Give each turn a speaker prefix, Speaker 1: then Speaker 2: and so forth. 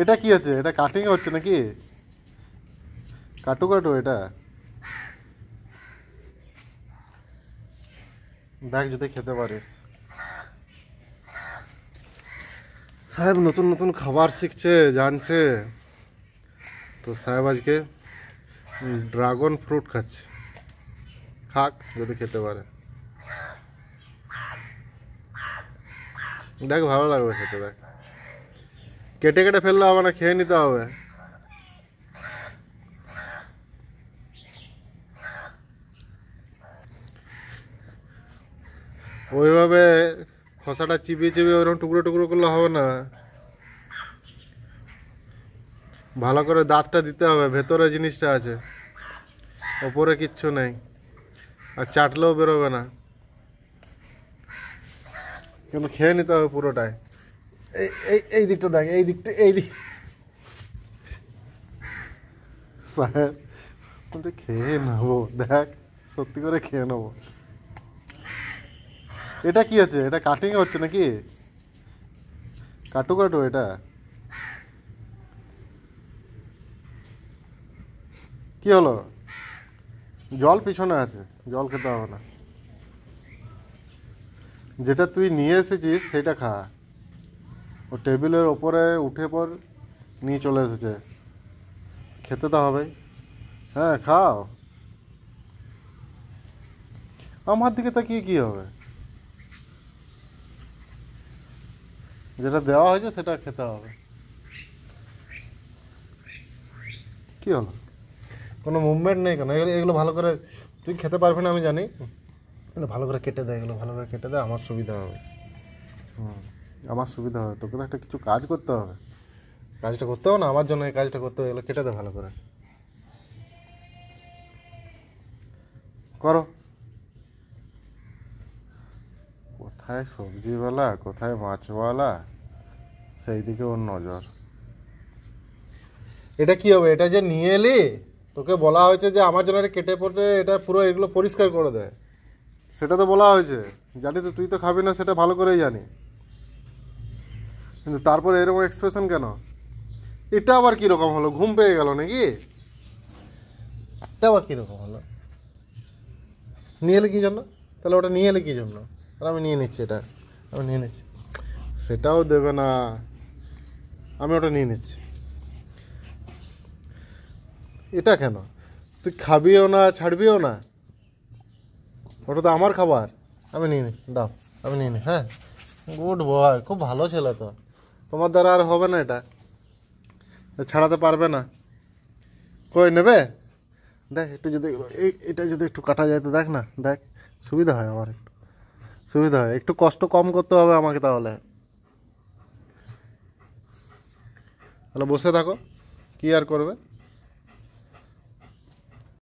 Speaker 1: এটা কি আছে? এটা কাটিং হচ্ছে নাকি? কাটু কাটু এটা দেখ যদি খেতে পারিস। সাহেব নতুন নতুন খাবার শিখছে, জানছে। তো সাহেব আজকে ড্রাগন ফ্রুট খাচ্ছে। খাক যদি খেতে পারে, দেখ ভালো লাগবে খেতে। দেখ কেটে কেটে ফেললে হবে না, খেয়ে নিতে হবে। ওইভাবে খোসাটা চিবিয়ে চিবিয়ে ওরকম টুকরো টুকরো করলে হবে না, ভালো করে দাঁতটা দিতে হবে। ভেতরে জিনিসটা আছে, ওপরে কিচ্ছু নেই, আর চাটলেও বেরোবে না, কিন্তু খেয়ে নিতে হবে পুরোটাই। এই এই এই দিকটা দেখ, এই দিকটা, এই দিক। সাহেব খেয়ে নেবো, দেখ সত্যি করে খেয়ে নেবো। এটা কি আছে? এটা কাটিং হচ্ছে নাকি? কাটু কাটু এটা কি হলো? জল পিছনে আছে, জল খেতে হবে না। যেটা তুই নিয়ে এসেছিস সেটা খা। ও টেবিলের ওপরে উঠে পর নিয়ে চলে এসেছে, খেতে তো হবেই। হ্যাঁ খাও, আমার দিকে তাকিয়ে কি হবে? যেটা দেওয়া হয়েছে সেটা খেতে হবে। কি হলো? কোনো মুভমেন্ট নেই কেন? এগুলো এগুলো ভালো করে তুই খেতে পারবি না আমি জানি। এগুলো ভালো করে কেটে দে, এগুলো ভালো করে কেটে দে, আমার সুবিধা হবে। আমার সুবিধা হবে। তোকে তো একটা কিছু কাজ করতে হবে, কাজটা করতে হবে না আমার জন্য, এই কাজটা করতে হবে। এগুলো কেটে দে ভালো করে, করো। কোথায় সবজিওয়ালা, কোথায় মাছওয়ালা, সেই দিকে ওর নজর। এটা কি হবে? এটা যে নিয়ে এলি, তোকে বলা হয়েছে যে আমার জন্য এটা কেটে পড়ে এটা পুরো এগুলো পরিষ্কার করে দেয়, সেটা তো বলা হয়েছে। জানি তো, তুই তো খাবি না সেটা ভালো করেই জানি, কিন্তু তারপরে এরকম এক্সপ্রেশন কেন? এটা আবার কীরকম হলো? ঘুম পেয়ে গেল নাকি? এটা আবার কীরকম হলো? নিয়ে এলে কী জন্য? তাহলে ওটা নিয়ে এলে কী জন্য? আর আমি নিয়ে নিচ্ছি, এটা আমি নিয়ে নিচ্ছি। সেটাও দেবে না, আমি ওটা নিয়ে নিচ্ছি। এটা কেন? তুই খাবিও না, ছাড়বিও না, ওটা তো আমার খাবার। আমি নিয়ে নিই, দাও আমি নিয়ে নিই। হ্যাঁ, গুড বয়, খুব ভালো ছেলে তো। তোমার দ্বারা আর হবে না, এটা ছাড়াতে পারবে না। কই নেবে? দেখ একটু যদি এটা যদি একটু কাটা যায় তো দেখ না, দেখ সুবিধা হয় আমার, একটু সুবিধা হয়। একটু কষ্ট কম করতে হবে আমাকে, তাহলে তাহলে বসে থাকো, কি আর করবে।